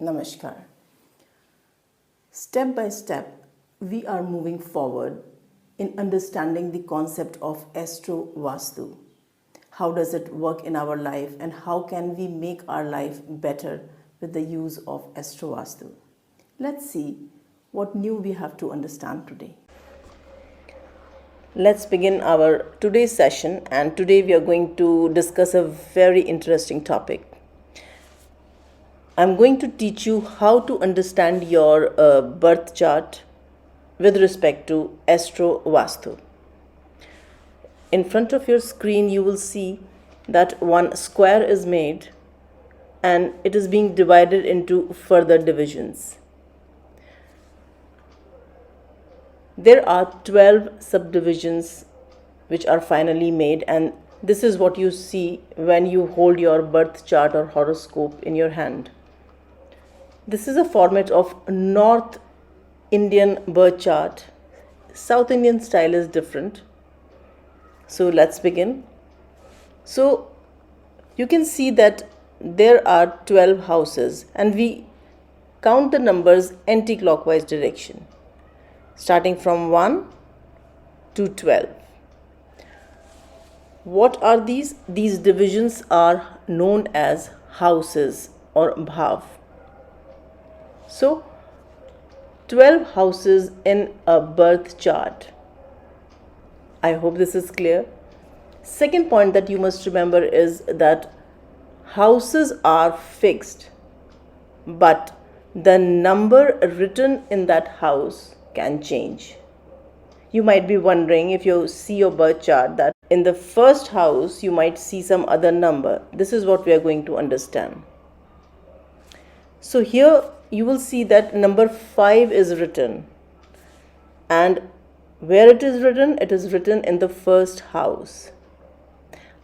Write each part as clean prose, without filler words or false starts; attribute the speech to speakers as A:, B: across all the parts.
A: Namaskar. Step by step, we are moving forward in understanding the concept of Astro Vastu. How does it work in our life and how can we make our life better with the use of Astro Vastu? Let's see what new we have to understand today. Let's begin our today's session, and today we are going to discuss a very interesting topic. I'm going to teach you how to understand your birth chart with respect to Astro Vastu. In front of your screen, you will see that one square is made and it is being divided into further divisions. There are 12 subdivisions which are finally made, and this is what you see when you hold your birth chart or horoscope in your hand. This is a format of North Indian birth chart. South Indian style is different. So let's begin. So you can see that there are 12 houses and we count the numbers anti-clockwise direction, starting from 1 to 12. What are these? These divisions are known as houses or bhav. So 12 houses in a birth chart. I hope this is clear. Second point that you must remember is that houses are fixed, but the number written in that house can change. You might be wondering, if you see your birth chart, that in the first house you might see some other number. This is what we are going to understand. So here you will see that number 5 is written, and where it is written in the first house.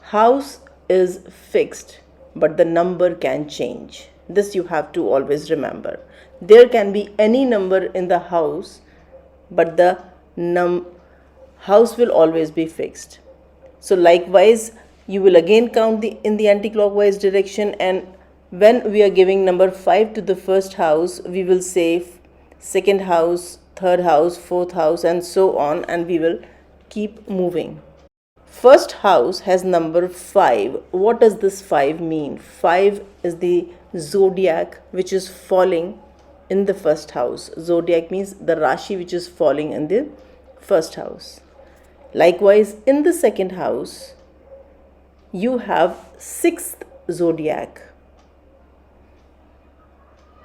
A: House is fixed, but the number can change. This you have to always remember. There can be any number in the house, but the house will always be fixed. So likewise, you will again count in the anti-clockwise direction, and when we are giving number 5 to the first house, we will say second house, third house, fourth house, and so on, and we will keep moving. First house has number 5. What does this 5 mean? 5 is the zodiac which is falling in the first house. Zodiac means the Rashi which is falling in the first house. Likewise, in the second house, you have 6th zodiac.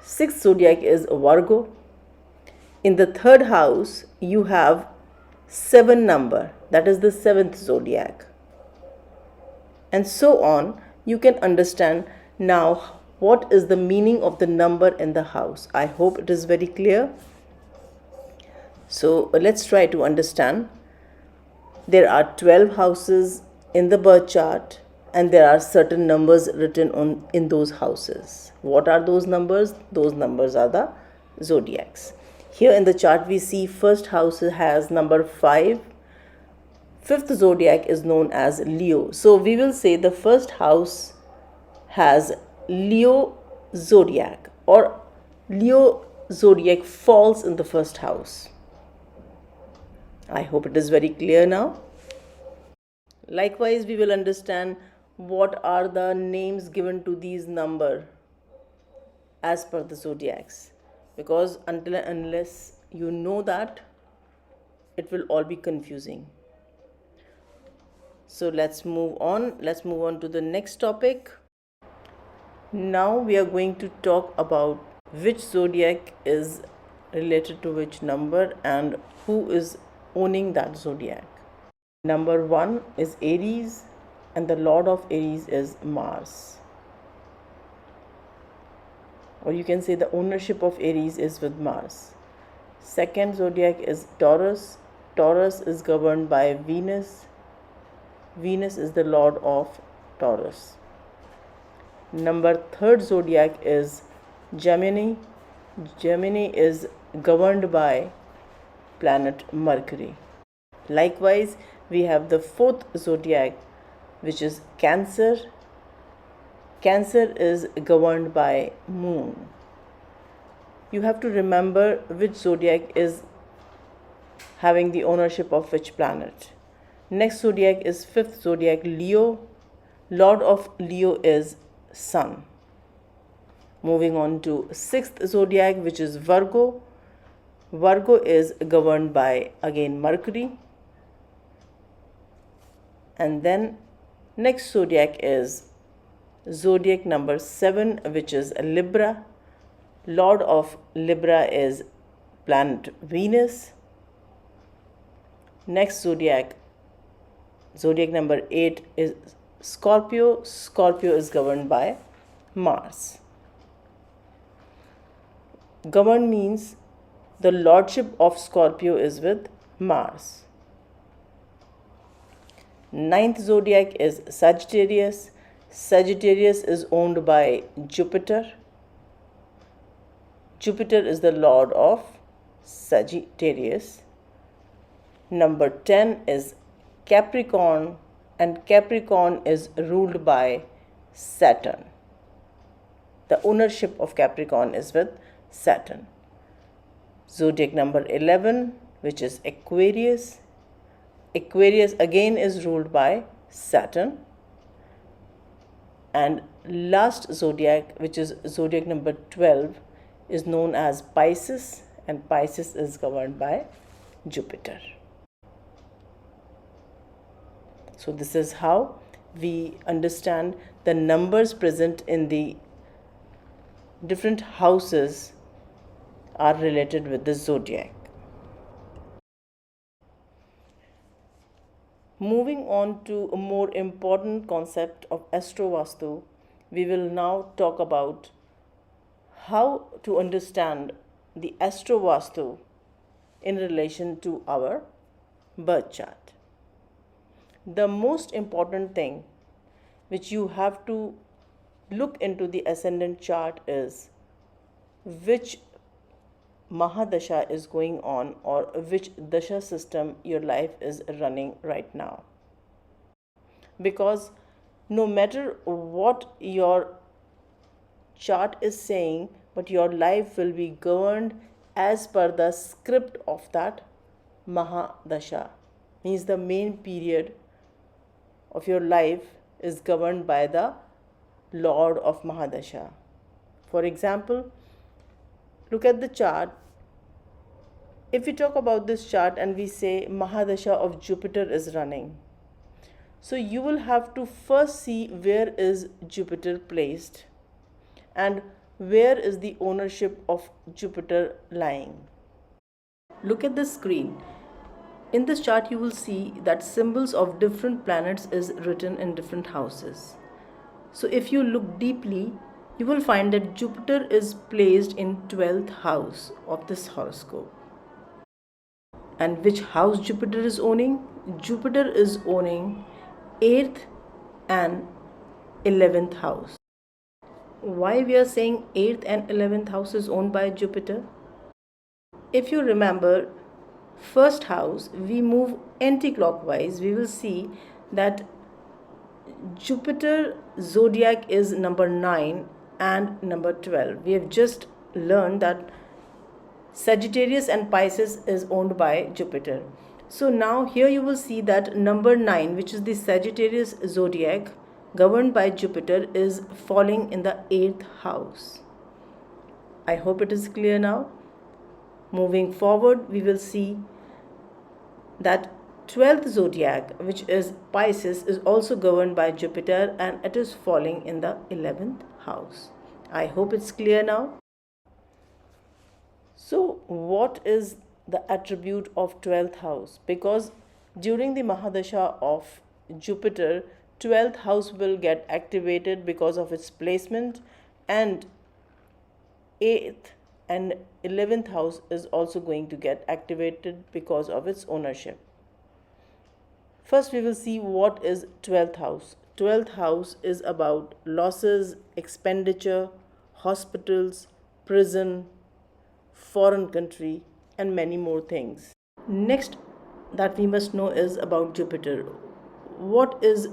A: 6th zodiac is Virgo. In the third house, you have 7 number, that is the 7th zodiac. And so on. You can understand now what is the meaning of the number in the house. I hope it is very clear. So let's try to understand. There are 12 houses in the birth chart, and there are certain numbers written in those houses. What are those numbers? Those numbers are the zodiacs. Here in the chart we see first house has number 5. 5th zodiac is known as Leo. So we will say the first house has Leo zodiac, or Leo zodiac falls in the first house. I hope it is very clear now. Likewise, we will understand what are the names given to these number as per the zodiacs, because until and unless you know that, it will all be confusing. So let's move on to the next topic. Now we are going to talk about which zodiac is related to which number and who is owning that zodiac. Number 1 is Aries, and the lord of Aries is Mars. Or you can say the ownership of Aries is with Mars. Second zodiac is Taurus. Taurus is governed by Venus. Venus is the lord of Taurus. Number 3rd zodiac is Gemini. Gemini is governed by planet Mercury. Likewise, we have the 4th zodiac, which is Cancer. Cancer is governed by Moon. you have to remember which zodiac is having the ownership of which planet. Next zodiac is fifth zodiac, Leo. Lord of Leo is Sun. Moving on to sixth zodiac, which is Virgo. Virgo is governed by again Mercury. And then next zodiac is zodiac number 7, which is Libra. Lord of Libra is planet Venus. Next zodiac number 8 is Scorpio. Scorpio is governed by Mars. Governed means the lordship of Scorpio is with Mars. Ninth zodiac is Sagittarius. Sagittarius is owned by Jupiter. Jupiter is the lord of Sagittarius. Number 10 is Capricorn, and Capricorn is ruled by Saturn. The ownership of Capricorn is with Saturn. Zodiac number 11, which is Aquarius. Aquarius again is ruled by Saturn. And last zodiac, which is zodiac number 12, is known as Pisces, and Pisces is governed by Jupiter. So this is how we understand the numbers present in the different houses are related with the zodiac. Moving on to a more important concept of Astro Vastu, we will now talk about how to understand the Astro Vastu in relation to our birth chart. The most important thing which you have to look into the ascendant chart is which mahadasha is going on, or which dasha system your life is running right now. Because no matter what your chart is saying, but your life will be governed as per the script of that mahadasha. Means the main period of your life is governed by the Lord of Mahadasha. For example, look at the chart. If we talk about this chart and we say Mahadasha of Jupiter is running, so you will have to first see where is Jupiter placed and where is the ownership of Jupiter lying. Look at the screen. In this chart you will see that symbols of different planets is written in different houses. So if you look deeply, you will find that Jupiter is placed in 12th house of this horoscope. And which house Jupiter is owning? Jupiter is owning 8th and 11th house. Why we are saying 8th and 11th house is owned by Jupiter? If you remember, first house, we move anti-clockwise, we will see that Jupiter zodiac is number 9 and number 12. We have just learned that Sagittarius and Pisces is owned by Jupiter. So now here you will see that number 9, which is the Sagittarius zodiac governed by Jupiter, is falling in the 8th house. I hope it is clear now. Moving forward, we will see that 12th zodiac, which is Pisces, is also governed by Jupiter and it is falling in the 11th house. I hope it's clear now. So what is the attribute of 12th house? Because during the mahadasha of Jupiter, 12th house will get activated because of its placement, and 8th and 11th house is also going to get activated because of its ownership. First we will see what is 12th house. 12th house is about losses, expenditure, hospitals, prison, foreign country, and many more things. Next that we must know is about Jupiter. What is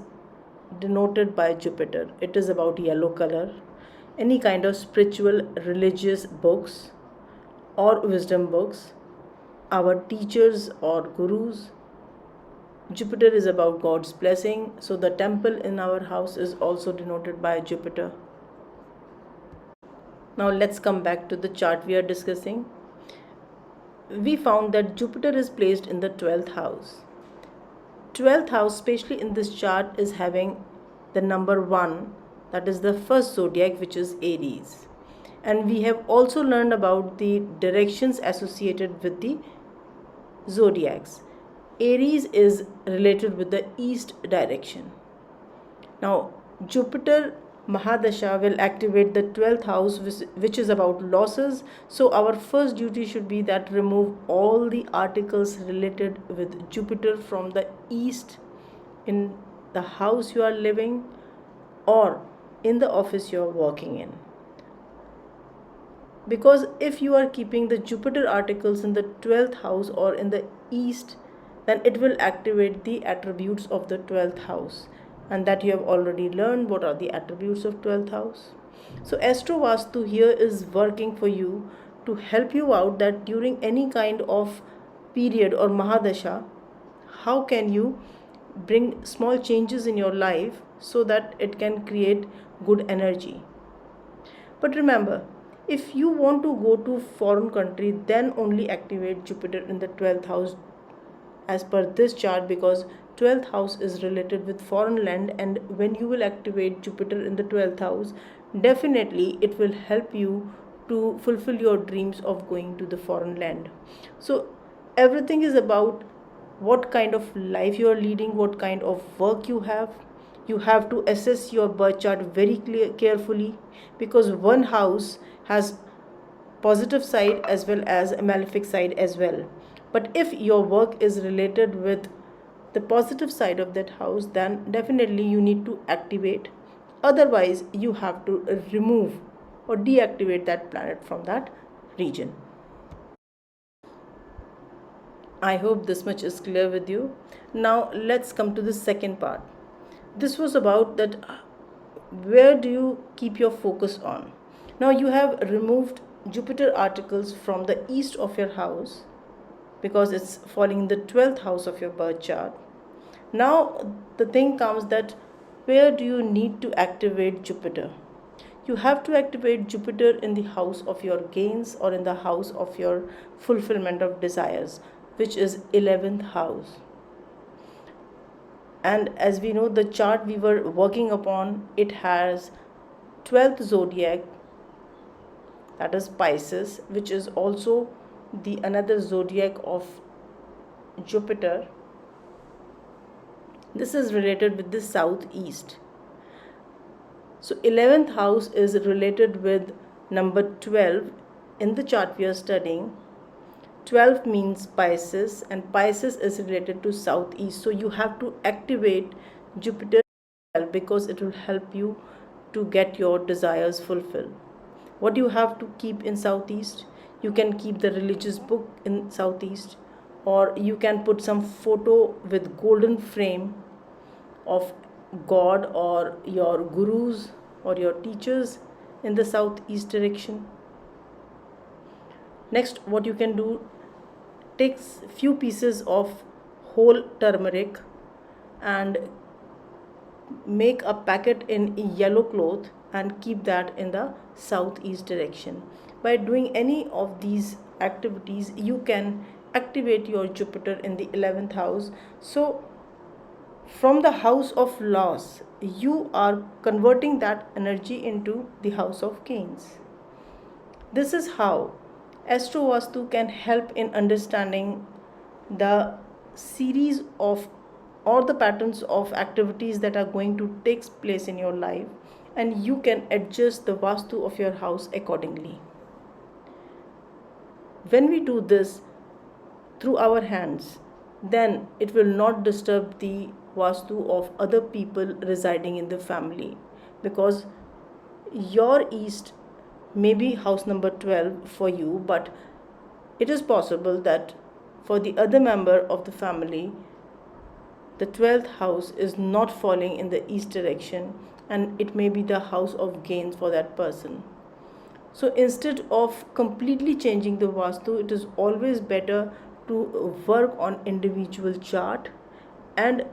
A: denoted by Jupiter? It is about yellow color, any kind of spiritual religious books, or wisdom books, our teachers or gurus. Jupiter is about God's blessing, so the temple in our house is also denoted by Jupiter. Now let's come back to the chart we are discussing. We found that Jupiter is placed in the 12th house. 12th house, especially in this chart, is having the number 1, that is the first zodiac, which is Aries. And we have also learned about the directions associated with the zodiacs. Aries is related with the east direction. Now, Jupiter mahadasha will activate the 12th house, which is about losses. So our first duty should be that remove all the articles related with Jupiter from the east in the house you are living or in the office you are working in. Because if you are keeping the Jupiter articles in the 12th house or in the east, then it will activate the attributes of the 12th house, and that you have already learned what are the attributes of 12th house. So Astro Vastu here is working for you to help you out that during any kind of period or mahadasha, how can you bring small changes in your life so that it can create good energy. But remember, if you want to go to foreign country, then only activate Jupiter in the 12th house as per this chart, because 12th house is related with foreign land, and when you will activate Jupiter in the 12th house, definitely it will help you to fulfill your dreams of going to the foreign land. So everything is about what kind of life you are leading, what kind of work you have. You have to assess your birth chart very carefully, because one house has positive side as well as a malefic side as well. But if your work is related with the positive side of that house, then definitely you need to activate. Otherwise, you have to remove or deactivate that planet from that region. I hope this much is clear with you. Now let's come to the second part. This was about that where do you keep your focus on. Now you have removed Jupiter articles from the east of your house because it's falling in the 12th house of your birth chart. Now the thing comes that where do you need to activate Jupiter? You have to activate Jupiter in the house of your gains or in the house of your fulfillment of desires, which is 11th house. And as we know, the chart we were working upon, it has 12th zodiac, that is Pisces, which is also the another zodiac of Jupiter. This is related with the southeast. So 11th house is related with number 12 in the chart we are studying. 12 means Pisces, and Pisces is related to southeast. So you have to activate Jupiter because it will help you to get your desires fulfilled. What do you have to keep in southeast? You can keep the religious book in southeast, or you can put some photo with golden frame of God or your gurus or your teachers in the southeast direction. Next, what you can do, take few pieces of whole turmeric and make a packet in yellow cloth and keep that in the southeast direction. By doing any of these activities, you can activate your Jupiter in the 11th house. So from the house of loss, you are converting that energy into the house of gains. This is how Astro Vastu can help in understanding the series of or the patterns of activities that are going to take place in your life, and you can adjust the Vastu of your house accordingly. When we do this through our hands, then it will not disturb the Vastu of other people residing in the family, because your east may be house number 12 for you, but it is possible that for the other member of the family, the 12th house is not falling in the east direction, and it may be the house of gains for that person. So instead of completely changing the Vastu, it is always better to work on individual chart and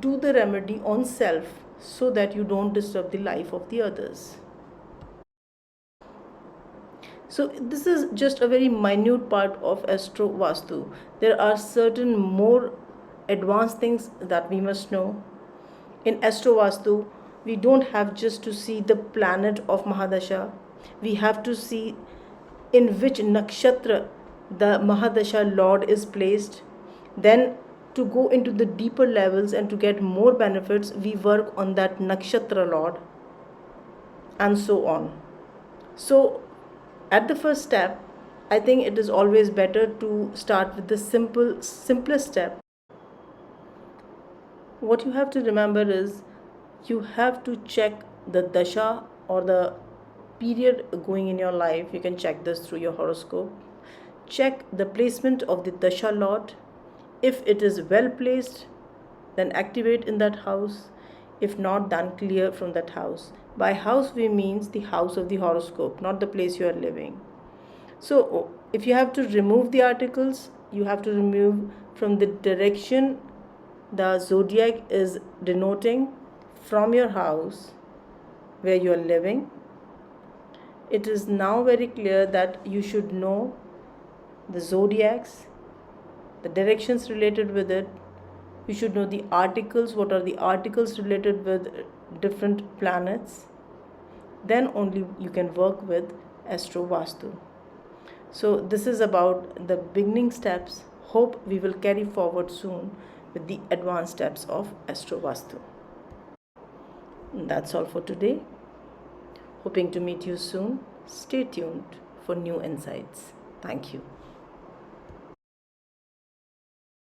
A: do the remedy on self so that you don't disturb the life of the others. So this is just a very minute part of Astro Vastu. There are certain more advanced things that we must know. In Astro Vastu, we don't have just to see the planet of Mahadasha. We have to see in which nakshatra the Mahadasha Lord is placed. Then to go into the deeper levels and to get more benefits, we work on that nakshatra Lord and so on. So at the first step, I think it is always better to start with the simplest step. What you have to remember is you have to check the dasha or the period going in your life. You can check this through your horoscope. Check the placement of the dasha lord. If it is well placed, then activate in that house. If not, then clear from that house. By house we means the house of the horoscope, not the place you are living. So if you have to remove the articles, you have to remove from the direction the zodiac is denoting from your house where you are living. It is now very clear that you should know the zodiacs, the directions related with it. You should know the articles, what are the articles related with different planets. Then only you can work with Astro Vastu. So this is about the beginning steps. Hope we will carry forward soon with the advanced steps of Astro Vastu. That's all for today. Hoping to meet you soon. Stay tuned for new insights. Thank you.